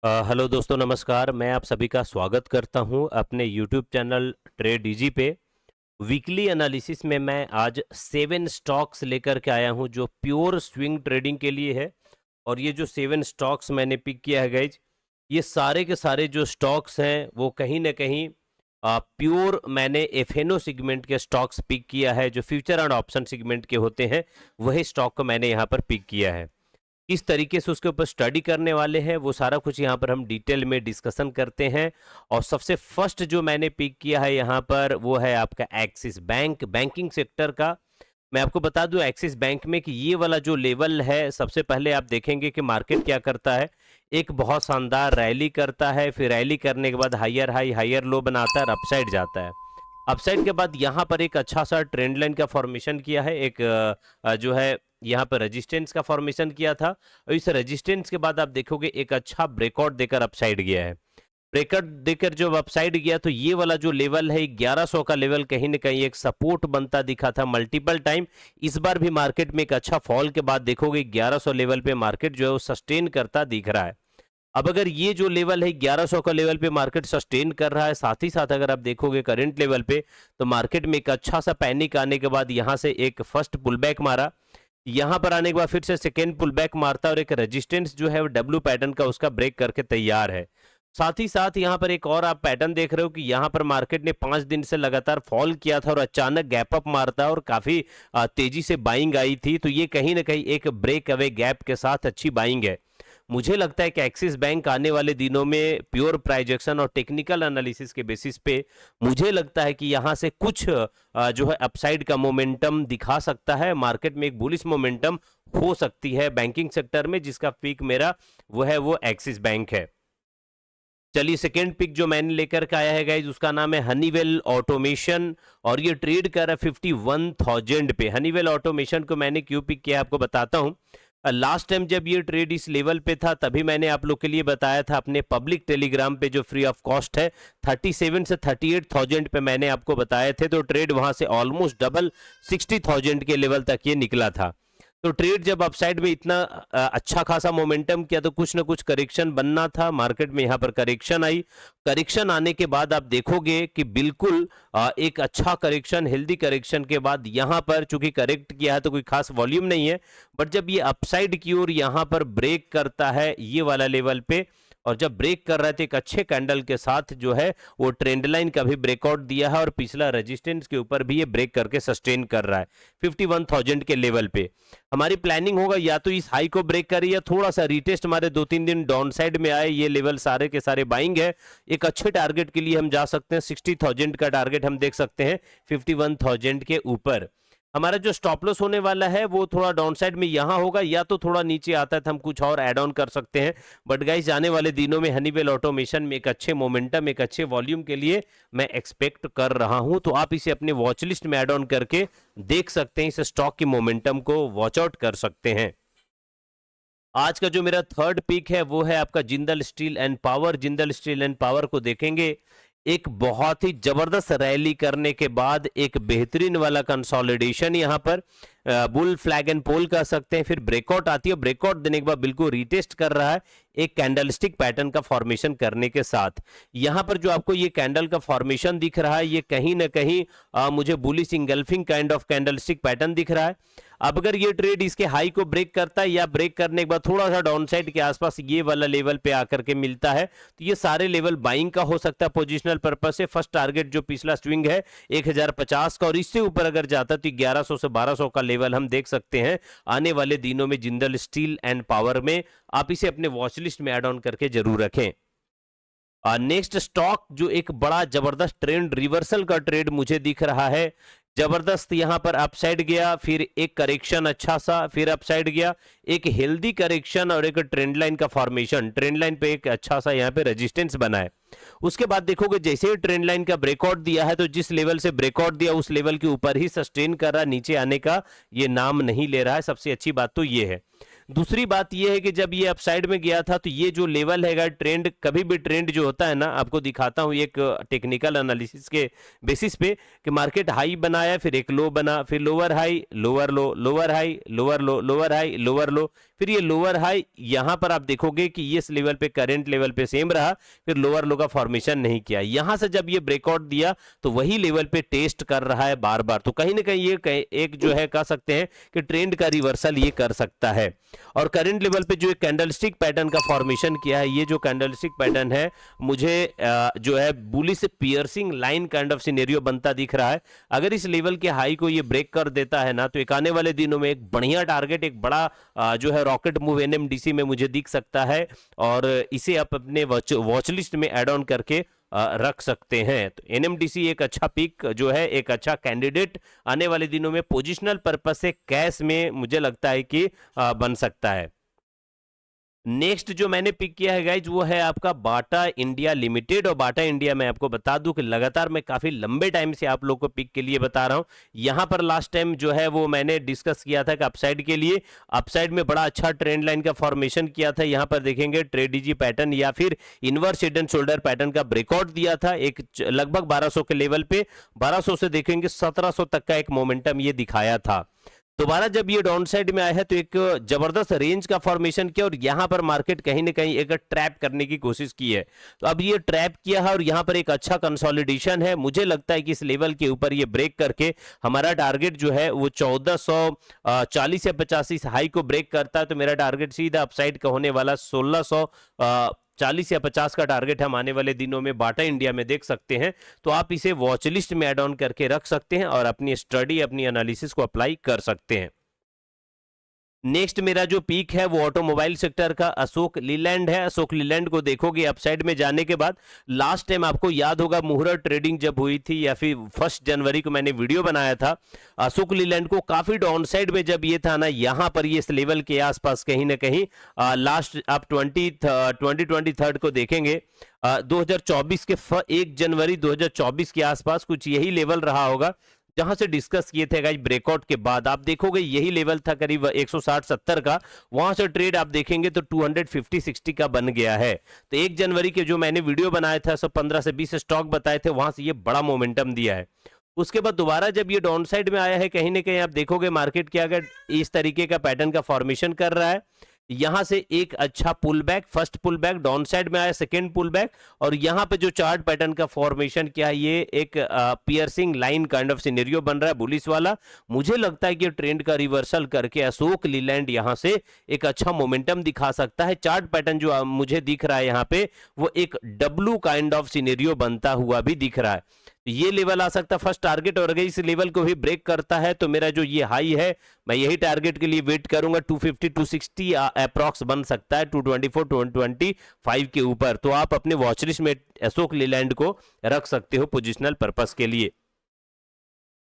Hello दोस्तों, नमस्कार। मैं आप सभी का स्वागत करता हूं अपने यूट्यूब चैनल ट्रेड इजी पे। वीकली एनालिसिस में मैं आज 7 स्टॉक्स लेकर के आया हूं जो प्योर स्विंग ट्रेडिंग के लिए है। और ये जो 7 स्टॉक्स मैंने पिक किया है गाइज, ये सारे के सारे जो स्टॉक्स हैं वो कहीं ना कहीं प्योर मैंने एफएनओ सेगमेंट के स्टॉक्स पिक किया है। जो फ्यूचर एंड ऑप्शन सेगमेंट के होते हैं वही स्टॉक को मैंने यहाँ पर पिक किया है। किस तरीके से उसके ऊपर स्टडी करने वाले हैं वो सारा कुछ यहाँ पर हम डिटेल में डिस्कशन करते हैं। और सबसे फर्स्ट जो मैंने पिक किया है यहाँ पर वो है आपका एक्सिस बैंक, बैंकिंग सेक्टर का। मैं आपको बता दूं एक्सिस बैंक में कि ये वाला जो लेवल है, सबसे पहले आप देखेंगे कि मार्केट क्या करता है। एक बहुत शानदार रैली करता है, फिर रैली करने के बाद हायर हाई हायर लो बनाता है और अपसाइड जाता है। अपसाइड के बाद यहाँ पर एक अच्छा सा ट्रेंड लाइन का फॉर्मेशन किया है। एक जो है यहाँ पर रेजिस्टेंस का फॉर्मेशन किया था और इस रेजिस्टेंस के बाद आप देखोगे एक अच्छा ब्रेकआउट देकर अपसाइड गया है। ब्रेकआउट देकर जब अपसाइड गया तो ये वाला जो लेवल है 1100 का लेवल कहीं ना कहीं एक सपोर्ट बनता दिखा था मल्टीपल टाइम। इस बार भी मार्केट में एक अच्छा फॉल के बाद देखोगे 1100 लेवल पे मार्केट जो है वो सस्टेन करता दिख रहा है। अब अगर ये जो लेवल है 1100 का लेवल पे मार्केट सस्टेन कर रहा है, साथ ही साथ अगर आप देखोगे करंट लेवल पे, तो मार्केट में एक अच्छा सा पैनिक आने के बाद यहाँ से एक फर्स्ट पुलबैक मारा। यहां पर आने के बाद फिर से सेकेंड पुल बैक मारता और एक रेजिस्टेंस जो है वो डब्ल्यू पैटर्न का उसका ब्रेक करके तैयार है। साथ ही साथ यहां पर एक और आप पैटर्न देख रहे हो कि यहां पर मार्केट ने 5 दिन से लगातार फॉल किया था और अचानक गैप अप मारता और काफी तेजी से बाइंग आई थी। तो ये कहीं ना कहीं एक ब्रेक अवे गैप के साथ अच्छी बाइंग है। मुझे लगता है कि एक्सिस बैंक आने वाले दिनों में प्योर प्राइजेक्शन और टेक्निकल एनालिसिस के बेसिस पे मुझे लगता है कि यहां से कुछ जो है अपसाइड का मोमेंटम दिखा सकता है। मार्केट में एक बुलिश मोमेंटम हो सकती है बैंकिंग सेक्टर में, जिसका पिक मेरा वो एक्सिस बैंक है। चलिए, सेकेंड पिक जो मैंने लेकर के आया है गाइज उसका नाम है हनीवेल ऑटोमेशन और ये ट्रेड कर रहा है 51,000 पे। हनीवेल ऑटोमेशन को मैंने क्यों पिक किया आपको बताता हूं। लास्ट टाइम जब ये ट्रेड इस लेवल पे था तभी मैंने आप लोग के लिए बताया था अपने पब्लिक टेलीग्राम पे जो फ्री ऑफ कॉस्ट है 37 से 38,000 पे मैंने आपको बताए थे। तो ट्रेड वहां से ऑलमोस्ट डबल 60,000 के लेवल तक ये निकला था। तो ट्रेड जब अपसाइड में इतना अच्छा खासा मोमेंटम किया तो कुछ ना कुछ करेक्शन बनना था। मार्केट में यहाँ पर करेक्शन आई। करेक्शन आने के बाद आप देखोगे कि बिल्कुल एक अच्छा करेक्शन, हेल्दी करेक्शन के बाद यहाँ पर चूंकि करेक्ट किया है तो कोई खास वॉल्यूम नहीं है, बट जब ये अपसाइड की ओर यहाँ पर ब्रेक करता है ये वाला लेवल पे, और जब ब्रेक कर रहे थे एक अच्छे कैंडल के साथ जो है वो ट्रेंड लाइन का भी ब्रेकआउट दिया है और पिछला रेजिस्टेंस के ऊपर भी ये ब्रेक करके सस्टेन कर रहा है 51,000 के लेवल पे। हमारी प्लानिंग होगा या तो इस हाई को ब्रेक करे या थोड़ा सा रिटेस्ट हमारे 2-3 दिन डाउन साइड में आए। ये लेवल सारे के सारे बाइंग है। एक अच्छे टारगेट के लिए हम जा सकते हैं, 60,000 का टारगेट हम देख सकते हैं 51,000 के ऊपर। हमारा जो स्टॉप लॉस होने वाला है वो थोड़ा डाउन साइड में यहां होगा, या तो थोड़ा नीचे आता है तो हम कुछ और ऐड ऑन कर सकते हैं। बट गाइस, आने वाले दिनों में हनीवेल ऑटोमेशन में एक अच्छे मोमेंटम, एक अच्छे वॉल्यूम के लिए मैं एक्सपेक्ट कर रहा हूं। तो आप इसे अपने वॉच लिस्ट में ऐड ऑन करके देख सकते हैं, इस स्टॉक की मोमेंटम को वॉच आउट कर सकते हैं। आज का जो मेरा थर्ड पिक है वो है आपका Jindal steel and power. Jindal steel and power को देखेंगे, एक बहुत ही जबरदस्त रैली करने के बाद एक बेहतरीन वाला कंसोलिडेशन यहां पर बुल फ्लैग एंड पोल कह सकते हैं। फिर ब्रेकआउट आती है, ब्रेकआउट देने के बाद बिल्कुल रीटेस्ट कर रहा है एक कैंडलस्टिक पैटर्न का फॉर्मेशन करने के साथ। यहां पर जो आपको ये कैंडल का फॉर्मेशन दिख रहा है ये कहीं ना कहीं मुझे bullish engulfing kind of candlestick pattern दिख रहा है। अब अगर ये ट्रेड इसके हाई को ब्रेक करता है या ब्रेक करने के बाद थोड़ा सा डाउन साइड के आसपास ये वाला लेवल पे आकर के मिलता है तो ये सारे लेवल बाइंग का हो सकता है पोजिशनल पर्पस से। फर्स्ट टारगेट जो पिछला स्विंग है 1050 का, और इससे ऊपर अगर जाता तो 1100 से 1200 का लेवल हम देख सकते हैं आने वाले दिनों में जिंदल स्टील एंड पावर में। आप इसे अपने वॉच लिस्ट में ऐड ऑन करके जरूर रखें। नेक्स्ट स्टॉक जो एक बड़ा जबरदस्त ट्रेंड रिवर्सल का ट्रेड मुझे दिख रहा है, जबरदस्त यहां पर अपसाइड गया, फिर एक करेक्शन अच्छा सा, फिर अपसाइड गया, एक हेल्दी करेक्शन और एक ट्रेंड लाइन का फॉर्मेशन। ट्रेंड लाइन पे एक अच्छा सा यहां पे रेजिस्टेंस बना है। उसके बाद देखोगे जैसे ही ट्रेंड लाइन का ब्रेकआउट दिया है तो जिस लेवल से ब्रेकआउट दिया उस लेवल के ऊपर ही सस्टेन कर रहा है, नीचे आने का ये नाम नहीं ले रहा है। सबसे अच्छी बात तो ये है। दूसरी बात यह है कि जब ये अपसाइड में गया था तो ये जो लेवल है ट्रेंड, कभी भी ट्रेंड जो होता है ना, आपको दिखाता हूं एक टेक्निकल एनालिसिस के बेसिस पे कि मार्केट हाई बनाया, फिर एक लो बना, फिर लोअर हाई लोअर लो, लोअर हाई लोअर लो, लोअर हाई लोअर लो, फिर ये लोअर हाई यहां पर आप देखोगे कि इस लेवल पे करंट लेवल पे सेम रहा, फिर लोअर लो का फॉर्मेशन नहीं किया। यहां से जब ये ब्रेकआउट दिया तो वही लेवल पे टेस्ट कर रहा है बार बार, तो कहीं ना कहीं ये एक जो है कह सकते हैं कि ट्रेंड का रिवर्सल ये कर सकता है। और करंट लेवल पे जो एक कैंडलस्टिक पैटर्न का फॉर्मेशन किया है, ये जो कैंडलस्टिक पैटर्न है मुझे जो है bullish piercing line kind of scenario बनता दिख रहा है। अगर इस लेवल के हाई को ये ब्रेक कर देता है ना, तो एक आने वाले दिनों में एक बढ़िया टारगेट, एक बड़ा जो है रॉकेट मूव एनएमडीसी में मुझे दिख सकता है, और इसे आप अपने वॉच लिस्ट में ऐड ऑन करके रख सकते हैं। तो एनएमडीसी एक अच्छा पिक जो है, एक अच्छा कैंडिडेट आने वाले दिनों में पोजिशनल पर्पस से कैश में मुझे लगता है कि बन सकता है। नेक्स्ट जो मैंने पिक किया है गाइज वो है आपका बाटा इंडिया लिमिटेड। और बाटा इंडिया मैं आपको बता दूं कि लगातार मैं काफी लंबे टाइम से आप लोग को पिक के लिए बता रहा हूं। यहां पर लास्ट टाइम जो है वो मैंने डिस्कस किया था कि अपसाइड के लिए, अपसाइड में बड़ा अच्छा ट्रेंड लाइन का फॉर्मेशन किया था। यहां पर देखेंगे ट्रेड डीजी पैटर्न या फिर inverse head and shoulder pattern का ब्रेकआउट दिया था एक लगभग 1200 के लेवल पे। 1200 से देखेंगे 1700 तक का एक मोमेंटम ये दिखाया था। दोबारा जब ये डाउन साइड में आया है तो एक जबरदस्त रेंज का फॉर्मेशन किया, और यहां पर मार्केट कहीं ना कहीं एक ट्रैप करने की कोशिश की है। तो अब ये ट्रैप किया है और यहां पर एक अच्छा कंसोलिडेशन है। मुझे लगता है कि इस लेवल के ऊपर ये ब्रेक करके हमारा टारगेट जो है वो 1440 या 85 हाई को ब्रेक करता है, तो मेरा टारगेट सीधा अपसाइड का होने वाला 1640 या 50 का टारगेट हम आने वाले दिनों में बाटा इंडिया में देख सकते हैं। तो आप इसे वॉच लिस्ट में ऐड ऑन करके रख सकते हैं और अपनी स्टडी, अपनी एनालिसिस को अप्लाई कर सकते हैं। नेक्स्ट मेरा जो पीक है वो ऑटोमोबाइल सेक्टर का अशोक लीलैंड है। अशोक लीलैंड को देखोगे अपसाइड में जाने के बाद, लास्ट टाइम आपको याद होगा मुहूर्त ट्रेडिंग जब हुई थी या फिर 1 जनवरी को मैंने वीडियो बनाया था, अशोक लीलैंड को काफी डाउन साइड में जब ये था ना, यहां पर ये इस लेवल के आसपास कहीं ना कहीं लास्ट आप 2023 को देखेंगे 2024 के 1 जनवरी 2024 के आसपास कुछ यही लेवल रहा होगा जहां से डिस्कस किए थे गाइस। ब्रेकआउट के बाद आप देखोगे यही लेवल था करीब 160-70 का, वहां से ट्रेड आप देखेंगे तो 250-60 का बन गया है। तो 1 जनवरी के जो मैंने वीडियो बनाया था, 15 से 20 स्टॉक बताए थे, वहां से ये बड़ा मोमेंटम दिया है। उसके बाद दोबारा जब ये डाउन साइड में आया है, कहीं ना कहीं आप देखोगे मार्केट के अगर इस तरीके का पैटर्न का फॉर्मेशन कर रहा है, यहां से एक अच्छा pull back, first pull back down side में आया, सेकेंड पुल बैक, और यहां पे जो चार्ट पैटर्न का फॉर्मेशन किया है, ये एक piercing line kind of scenario बन रहा है बुलिश वाला। मुझे लगता है कि ट्रेंड का रिवर्सल करके अशोक लीलैंड यहां से एक अच्छा मोमेंटम दिखा सकता है। चार्ट पैटर्न जो मुझे दिख रहा है यहां पे, वो एक डब्लू काइंड ऑफ सिनेरियो बनता हुआ भी दिख रहा है। ये लेवल आ सकता है फर्स्ट टारगेट, और अगर इस लेवल को भी ब्रेक करता है तो मेरा जो ये हाई है, मैं यही टारगेट के लिए वेट करूंगा। 250-260 अप्रॉक्स बन सकता है 224-225 के ऊपर। तो आप अपने वॉचलिस्ट में अशोक लीलैंड को रख सकते हो पोजिशनल पर्पस के लिए।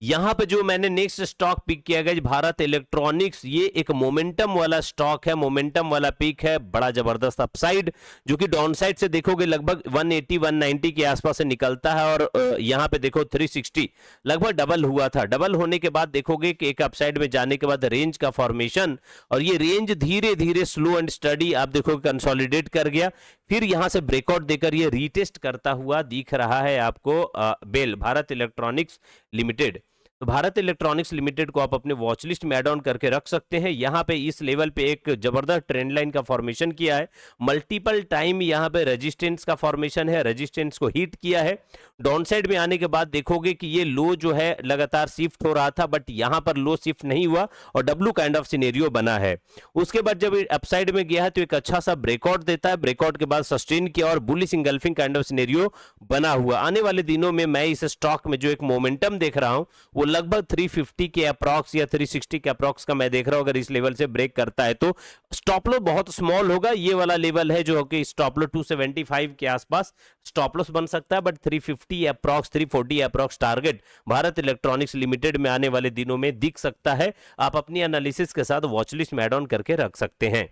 यहां पे जो मैंने नेक्स्ट स्टॉक पिक किया गया भारत इलेक्ट्रॉनिक्स, ये एक मोमेंटम वाला स्टॉक है, मोमेंटम वाला पिक है, बड़ा जबरदस्त अपसाइड, जो कि डाउन साइड से देखोगे लगभग 180-190 के आसपास से निकलता है, और यहां पे देखो 360 लगभग डबल हुआ था। डबल होने के बाद देखोगे कि एक अपसाइड में जाने के बाद रेंज का फॉर्मेशन, और ये रेंज धीरे धीरे स्लो एंड स्टडी आप देखोगे कंसोलिडेट कर गया, फिर यहां से ब्रेकआउट देकर ये रीटेस्ट करता हुआ दिख रहा है आपको बेल भारत इलेक्ट्रॉनिक्स लिमिटेड। तो भारत इलेक्ट्रॉनिक्स लिमिटेड को आप अपने वॉच लिस्ट में ऐड ऑन करके रख सकते हैं। यहां पे इस लेवल पे एक जबरदस्त ट्रेंड लाइन का फॉर्मेशन किया है, मल्टीपल टाइम यहां पे रेजिस्टेंस का फॉर्मेशन है, रेजिस्टेंस को हिट किया है। डाउन साइड में आने के बाद देखोगे कि ये लो जो है लगातार शिफ्ट हो रहा था, बट यहां पर लो शिफ्ट नहीं हुआ और डब्लू काइंड ऑफ सिनेरियो बना है। उसके बाद जब अपसाइड में गया है तो एक अच्छा सा ब्रेकआउट देता है, ब्रेकआउट के बाद सस्टेन किया और bullish engulfing kind of scenario बना हुआ। आने वाले दिनों में मैं इस स्टॉक में जो एक मोमेंटम देख रहा हूं वो लगभग 350 के अप्रॉक्स या 360 के अप्रॉक्स का मैं देख रहा हूं। अगर इस लेवल से ब्रेक करता है तो स्टॉप लॉस बहुत स्मॉल होगा, ये वाला लेवल है जो कि स्टॉप लॉस 275 के आसपास स्टॉप लॉस बन सकता है, but 350 approx 340 approx target Bharat electronics limited में आने वाले दिनों में दिख सकता है। आप अपनी एनालिसिस के साथ वॉच लिस्ट में ऐड ऑन करके रख सकते हैं।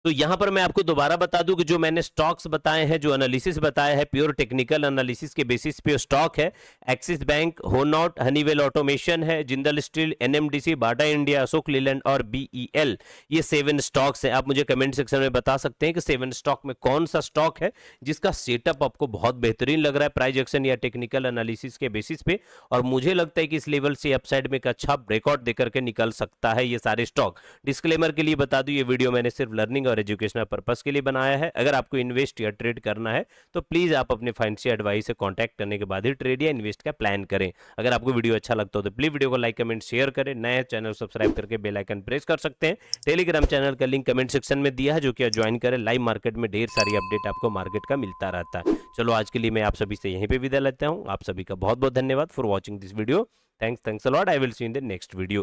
तो यहां पर मैं आपको दोबारा बता दूं कि जो मैंने स्टॉक्स बताए हैं, जो एनालिसिस बताया है, प्योर टेक्निकल एनालिसिस के बेसिस पे स्टॉक है। एक्सिस बैंक, होनॉट, हनीवेल ऑटोमेशन है, Jindal steel, NMDC, Bata India, Ashok Leyland और बीईएल। ये 7 स्टॉक्स हैं। आप मुझे कमेंट सेक्शन में बता सकते हैं कि 7 स्टॉक में कौन सा स्टॉक है जिसका सेटअप आपको बहुत बेहतरीन लग रहा है प्राइस एक्शन या टेक्निकल एनालिसिस के बेसिस पे। और मुझे लगता है कि इस लेवल से अपसाइड में एक अच्छा ब्रेकआउट देकर के निकल सकता है ये सारे स्टॉक। डिस्क्लेमर के लिए बता दूं, ये वीडियो मैंने सिर्फ लर्निंग और एजुकेशनल पर्पस के लिए बनाया है। अगर आपको इन्वेस्ट या ट्रेड करना है तो प्लीज आप अपने फाइनेंशियल एडवाइस से कांटेक्ट करने के बाद ही ट्रेड या इन्वेस्ट का प्लान करें। अगर आपको वीडियो अच्छा लगता हो तो प्लीज वीडियो को लाइक, कमेंट, शेयर करें। नए चैनल सब्सक्राइब करके बेल आइकन प्रेस कर सकते हैं। टेलीग्राम चैनल का लिंक कमेंट सेक्शन में दिया है, जो कि ज्वाइन करें। लाइव मार्केट में ढेर सारी अपडेट आपको मार्केट का मिलता रहता है। चलो आज के लिए मैं आप सभी से यहीं पे विदा लेता हूं। आप सभी का बहुत बहुत धन्यवाद for watching this video. Thanks a lot. I will see in the next video.